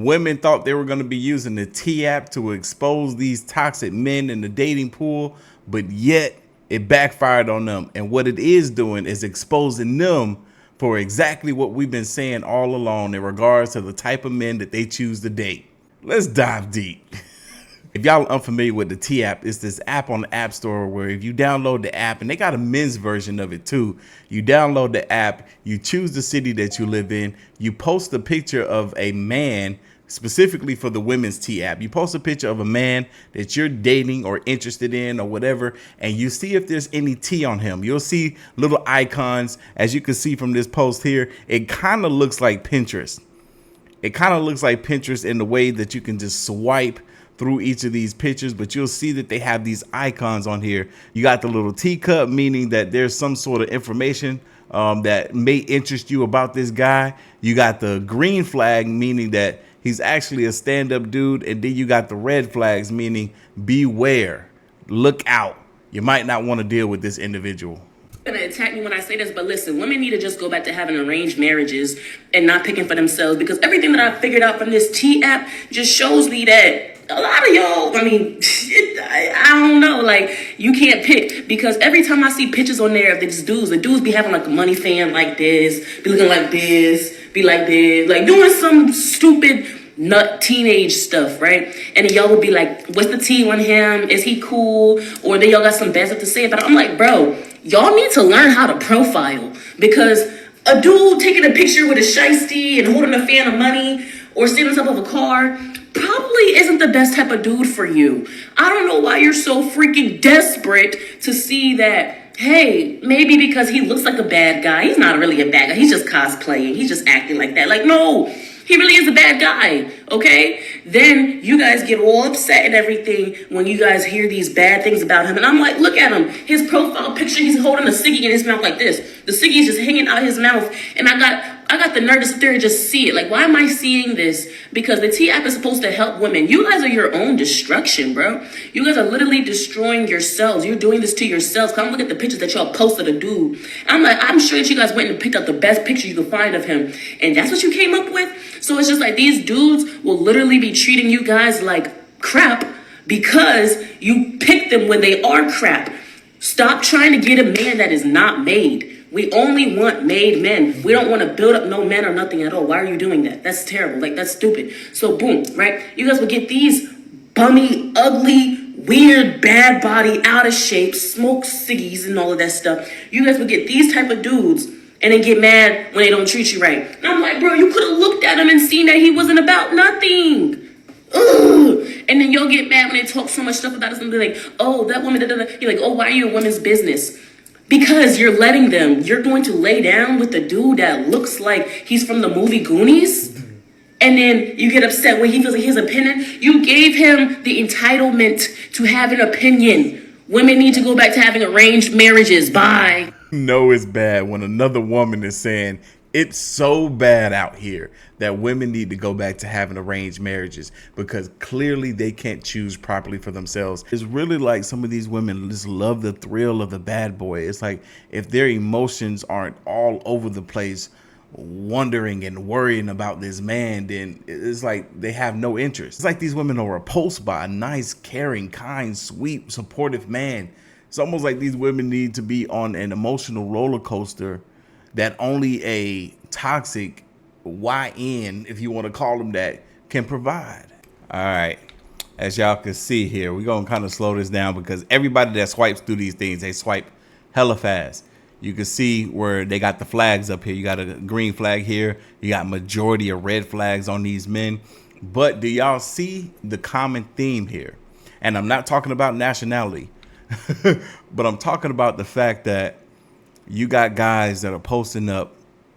Women thought they were going to be using the T.E.A App to expose these toxic men in the dating pool, but yet it backfired on them. And what it is doing is exposing them for exactly what we've been saying all along in regards to the type of men that they choose to date. Let's dive deep. If y'all are unfamiliar with the T.E.A App, it's this app on the App Store where if you download the app, and they got a men's version of it too, you download the app, you choose the city that you live in, you post a picture of a man, specifically for the women's T.E.A App. You post a picture of a man that you're dating or interested in or whatever, and you see if there's any T on him. You'll see little icons. As you can see from this post here, it kind of looks like Pinterest. It kind of looks like Pinterest in the way that you can just swipe through each of these pictures, but you'll see that they have these icons on here. You got the little teacup, meaning that there's some sort of information that may interest you about this guy. You got the green flag, meaning that he's actually a stand-up dude. And then you got the red flags, meaning beware, look out. You might not want to deal with this individual. Gonna attack me when I say this, but listen, women need to just go back to having arranged marriages and not picking for themselves, because everything that I figured out from this T app just shows me that a lot of y'all, I don't know, like, you can't pick, because every time I see pictures on there of these dudes, the dudes be having like a money fan like this, be looking like this, be like this, like doing some stupid nut teenage stuff, right? And then y'all would be like, what's the T on him? Is he cool? Or then y'all got some bad stuff to say about it. I'm like, bro, y'all need to learn how to profile, because a dude taking a picture with a shiesty and holding a fan of money or sitting on top of a car probably isn't the best type of dude for you. I don't know why you're so freaking desperate to see that, hey, maybe because he looks like a bad guy. He's not really a bad guy. He's just cosplaying. He's just acting like that. Like, no, he really is a bad guy, okay? Then you guys get all upset and everything when you guys hear these bad things about him. And I'm like, look at him. His profile picture, he's holding a ciggy in his mouth like this. The ciggy is just hanging out his mouth. And I got the nerve to sit there and just see it. Like, why am I seeing this? Because the T app is supposed to help women. You guys are your own destruction, bro. You guys are literally destroying yourselves. You're doing this to yourselves. Come look at the pictures that y'all posted of dude. I'm like, I'm sure that you guys went and picked out the best picture you could find of him. And that's what you came up with? So it's just like these dudes will literally be treating you guys like crap because you picked them when they are crap. Stop trying to get a man that is not made. We only want made men. We don't want to build up no men or nothing at all. Why are you doing that? That's terrible. Like, that's stupid. So boom, right? You guys will get these bummy, ugly, weird, bad body, out of shape, smoke ciggies and all of that stuff. You guys will get these type of dudes and then get mad when they don't treat you right. And I'm like, bro, you could have looked at him and seen that he wasn't about nothing. Ugh. And then you'll get mad when they talk so much stuff about us and be like, oh, that woman, da, da, da. You're like, oh, why are you a woman's business? Because you're letting them. You're going to lay down with the dude that looks like he's from the movie Goonies. And then you get upset when he feels like his opinion. You gave him the entitlement to have an opinion. Women need to go back to having arranged marriages. Bye. No, it's bad when another woman is saying it's so bad out here that women need to go back to having arranged marriages because clearly they can't choose properly for themselves. It's really like some of these women just love the thrill of the bad boy. It's like if their emotions aren't all over the place, wondering and worrying about this man, then it's like they have no interest. It's like these women are repulsed by a nice, caring, kind, sweet, supportive man. It's almost like these women need to be on an emotional roller coaster that only a toxic YN, if you want to call them that, can provide. All right, as y'all can see here, we're gonna kind of slow this down because everybody that swipes through these things, they swipe hella fast. You can see where they got the flags up here. You got a green flag here. You got majority of red flags on these men. But do y'all see the common theme here? And I'm not talking about nationality, but I'm talking about the fact that you got guys that are posting up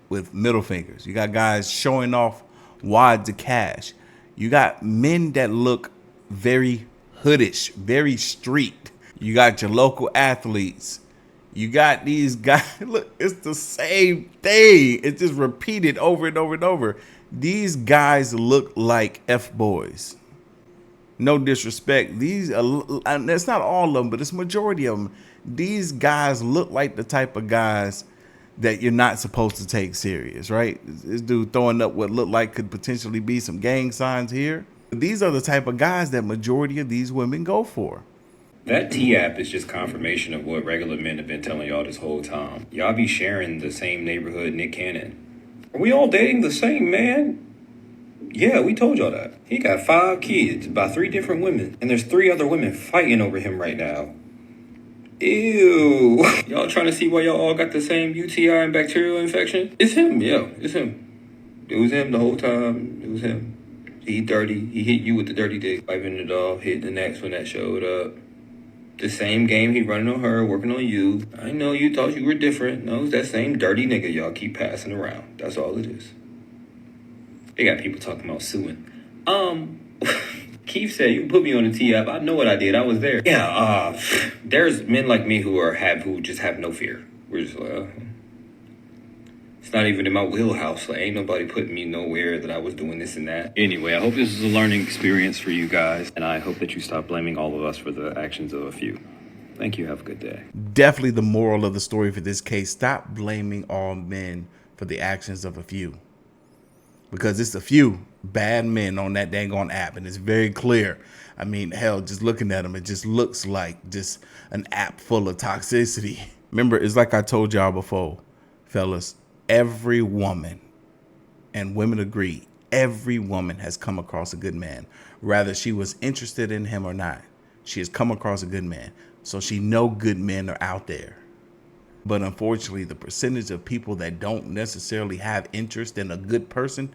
with middle fingers. You got guys showing off wads of cash. You got men that look very hoodish, very street. You got your local athletes. You got these guys. Look, it's the same thing. It's just repeated over and over and over. These guys look like F-boys. No disrespect. These are, and it's not all of them, but it's majority of them. These guys look like the type of guys that you're not supposed to take serious, right? This dude throwing up what looked like could potentially be some gang signs here. These are the type of guys that majority of these women go for. That T.E.A App is just confirmation of what regular men have been telling y'all this whole time. Y'all be sharing the same neighborhood Nick Cannon. Are we all dating the same man? Yeah, we told y'all that. He got 5 kids by 3 different women, and there's 3 other women fighting over him right now. Ew. Y'all trying to see why y'all all got the same UTI and bacterial infection? It's him, yeah, it's him. It was him the whole time. It was him. He dirty. He hit you with the dirty dick, wiping it off, hitting the next one that showed up. The same game he running on her, working on you. I know you thought you were different. No, it's that same dirty nigga y'all keep passing around. That's all it is. They got people talking about suing. Keith said, you put me on the T-App. I know what I did. I was there. Yeah, there's men like me who just have no fear. We're just like, it's not even in my wheelhouse. Like, ain't nobody putting me nowhere that I was doing this and that. Anyway, I hope this is a learning experience for you guys, and I hope that you stop blaming all of us for the actions of a few. Thank you. Have a good day. Definitely the moral of the story for this case. Stop blaming all men for the actions of a few. Because it's a few bad men on that dang on app, and it's very clear. I mean, hell, just looking at them, it just looks like just an app full of toxicity. Remember, it's like I told y'all before, fellas, every woman, and women agree, every woman has come across a good man. Rather she was interested in him or not, she has come across a good man. So she know good men are out there. But unfortunately, the percentage of people that don't necessarily have interest in a good person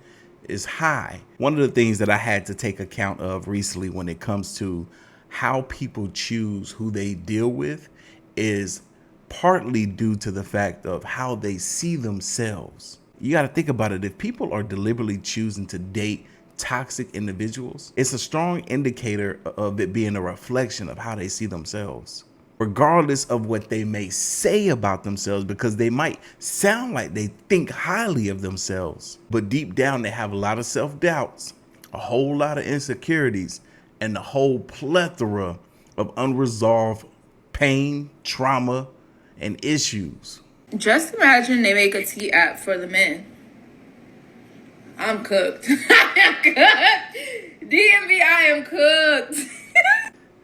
is high. One of the things that I had to take account of recently when it comes to how people choose who they deal with is partly due to the fact of how they see themselves. You got to think about it. If people are deliberately choosing to date toxic individuals, it's a strong indicator of it being a reflection of how they see themselves. Regardless of what they may say about themselves, because they might sound like they think highly of themselves, but deep down they have a lot of self-doubts, a whole lot of insecurities, and a whole plethora of unresolved pain, trauma, and issues. Just imagine they make a T app for the men. I'm cooked. I am cooked. DMV, I am cooked.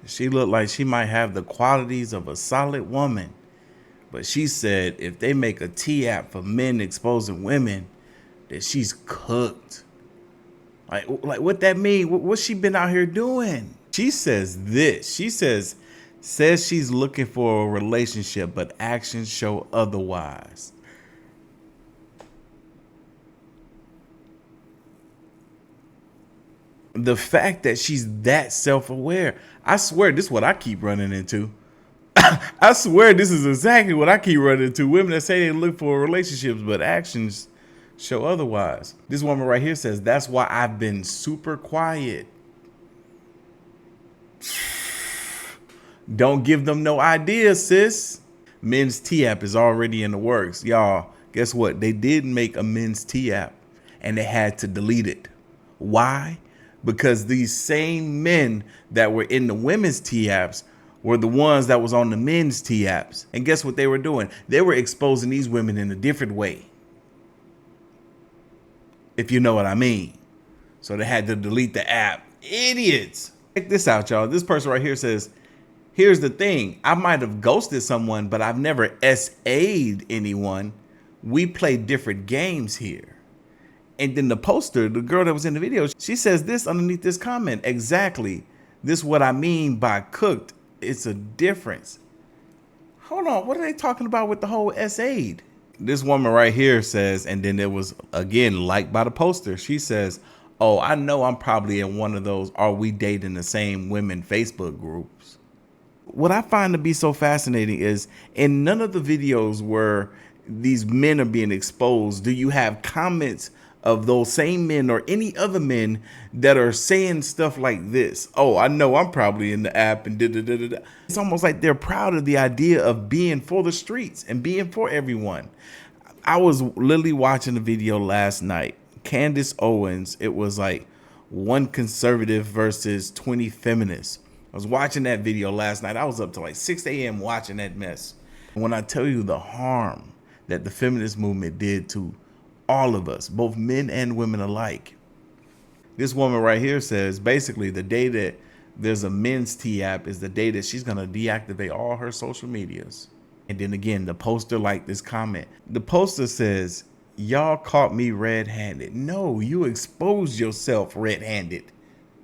She looked like she might have the qualities of a solid woman. But she said if they make a T-app for men exposing women, that she's cooked. Like what that mean? What's she been out here doing? She says this. She says she's looking for a relationship, but actions show otherwise. The fact that she's that self-aware, I swear this is what I keep running into. I swear this is exactly what I keep running into. Women that say they look for relationships, but actions show otherwise. This woman right here says, that's why I've been super quiet. Don't give them no idea, sis. Men's T-app is already in the works. Y'all, guess what? They did make a men's T-app and they had to delete it. Why? Because these same men that were in the women's T-apps were the ones that was on the men's T-apps. And guess what they were doing? They were exposing these women in a different way. If you know what I mean. So they had to delete the app. Idiots. Check this out, y'all. This person right here says, here's the thing. I might have ghosted someone, but I've never SA'd anyone. We play different games here. And then the poster, the girl that was in the video, she says this underneath this comment. Exactly. This is what I mean by cooked. It's a difference. Hold on. What are they talking about with the whole SA'd? This woman right here says, and then it was again liked by the poster. She says, oh, I know I'm probably in one of those are we dating the same women Facebook groups. What I find to be so fascinating is in none of the videos where these men are being exposed, do you have comments of those same men or any other men that are saying stuff like this? Oh, I know I'm probably in the app and da-da-da-da-da. It's almost like they're proud of the idea of being for the streets and being for everyone. I was literally watching a video last night. Candace Owens, it was like one conservative versus 20 feminists. I was watching that video last night. I was up to like 6 a.m. watching that mess. And when I tell you the harm that the feminist movement did to all of us, both men and women alike. This woman right here says basically the day that there's a men's T app is the day that she's going to deactivate all her social medias. And then again, the poster liked this comment. The poster says, y'all caught me red-handed. No, you exposed yourself red-handed.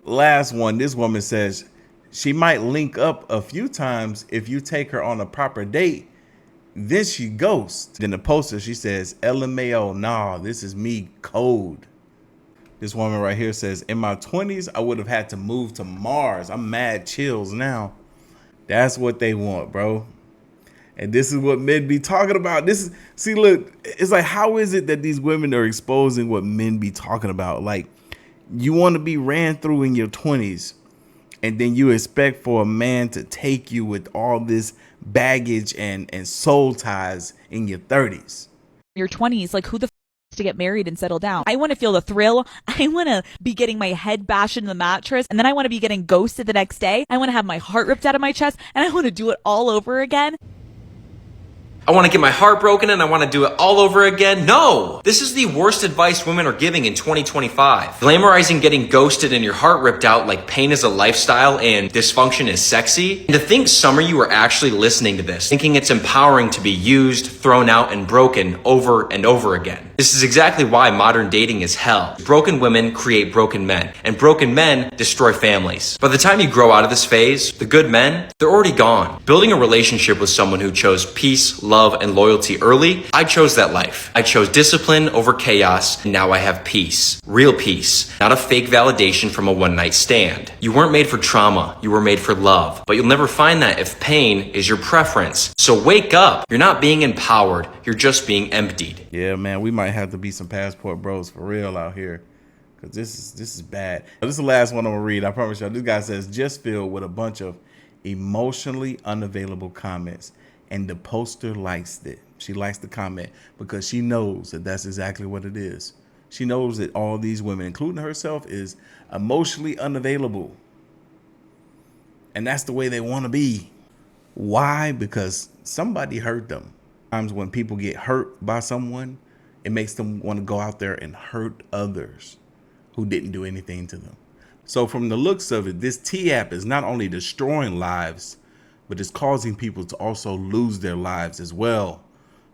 Last one, this woman says she might link up a few times if you take her on a proper date. Then she ghosts. Then the poster, she says, LMAO, nah, this is me cold. This woman right here says, in my 20s, I would have had to move to Mars. I'm mad chills now. That's what they want, bro. And this is what men be talking about. See, look, it's like, how is it that these women are exposing what men be talking about? Like, you want to be ran through in your 20s, and then you expect for a man to take you with all this baggage and soul ties in your 30s. Your 20s, like, who the to get married and settle down? I want to feel the thrill. I want to be getting my head bashed in the mattress, and then I want to be getting ghosted the next day. I want to have my heart ripped out of my chest, and I want to do it all over again. I want to get my heart broken and I want to do it all over again. No! This is the worst advice women are giving in 2025. Glamorizing getting ghosted and your heart ripped out like pain is a lifestyle and dysfunction is sexy. And to think some of you are actually listening to this, thinking it's empowering to be used, thrown out, and broken over and over again. This is exactly why modern dating is hell. Broken women create broken men, and broken men destroy families. By the time you grow out of this phase, the good men, they're already gone. Building a relationship with someone who chose peace, love, and loyalty early, I chose that life. I chose discipline over chaos, and now I have peace. Real peace, not a fake validation from a one-night stand. You weren't made for trauma, you were made for love. But you'll never find that if pain is your preference. So wake up. You're not being empowered, you're just being emptied. Yeah, man, we might have to be some passport bros for real out here, because this is bad. This is the last one I'm gonna read. I promise y'all. This guy says, just filled with a bunch of emotionally unavailable comments, and the poster likes it. She likes the comment because she knows that that's exactly what it is. She knows that all these women, including herself, is emotionally unavailable, and that's the way they want to be. Why? Because somebody hurt them. Sometimes when people get hurt by someone, it makes them want to go out there and hurt others who didn't do anything to them. So from the looks of it, this T app is not only destroying lives, but it's causing people to also lose their lives as well.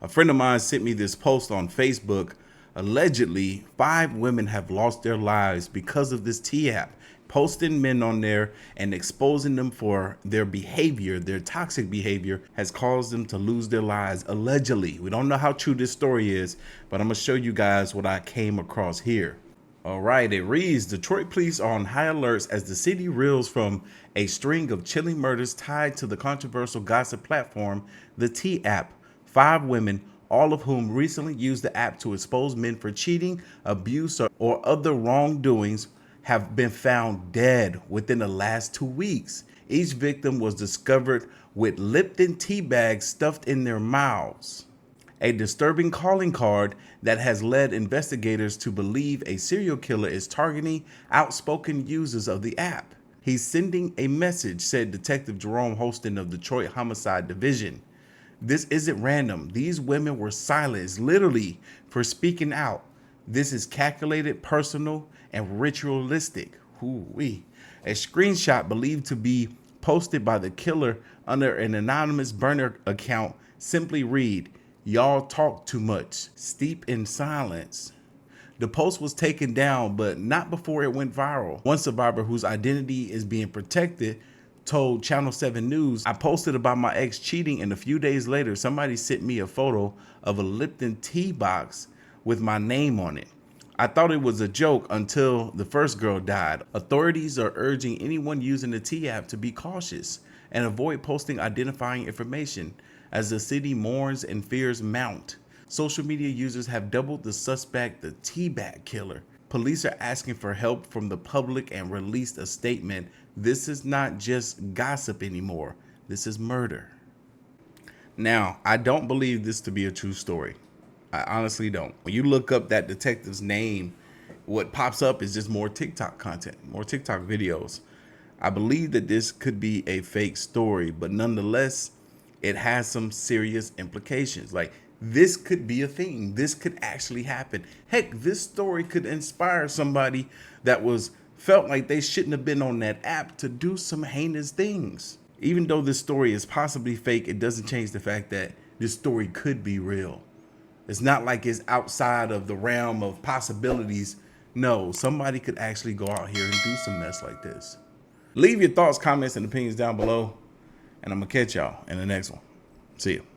A friend of mine sent me this post on Facebook. Allegedly, 5 women have lost their lives because of this T app. Posting men on there and exposing them for their behavior, their toxic behavior, has caused them to lose their lives, allegedly. We don't know how true this story is, but I'm gonna show you guys what I came across here. All right, it reads, Detroit police are on high alerts as the city reels from a string of chilling murders tied to the controversial gossip platform, the T app. 5 women, all of whom recently used the app to expose men for cheating, abuse, or other wrongdoings, have been found dead within the last 2 weeks. Each victim was discovered with Lipton tea bags stuffed in their mouths. A disturbing calling card that has led investigators to believe a serial killer is targeting outspoken users of the app. He's sending a message, said Detective Jerome Holston of Detroit Homicide Division. This isn't random. These women were silenced, literally, for speaking out. This is calculated, personal, and ritualistic. Ooh-wee. A screenshot believed to be posted by the killer under an anonymous burner account simply read, "Y'all talk too much. Steep in silence." The post was taken down, but not before it went viral. One survivor whose identity is being protected told Channel 7 News, "I posted about my ex cheating, and a few days later, somebody sent me a photo of a Lipton tea box with my name on it. I thought it was a joke until the first girl died. Authorities are urging anyone using the T app to be cautious and avoid posting identifying information as the city mourns and fears mount. Social media users have doubled the suspect, the tea bag killer. Police are asking for help from the public and released a statement. This is not just gossip anymore. This is murder." Now, I don't believe this to be a true story. I honestly don't. When you look up that detective's name, what pops up is just more TikTok content, more TikTok videos. I believe that this could be a fake story, but nonetheless, it has some serious implications. Like, this could be a thing. This could actually happen. Heck, this story could inspire somebody that felt like they shouldn't have been on that app to do some heinous things. Even though this story is possibly fake, it doesn't change the fact that this story could be real. It's not like it's outside of the realm of possibilities. No, somebody could actually go out here and do some mess like this. Leave your thoughts, comments, and opinions down below, and I'm gonna catch y'all in the next one. See you.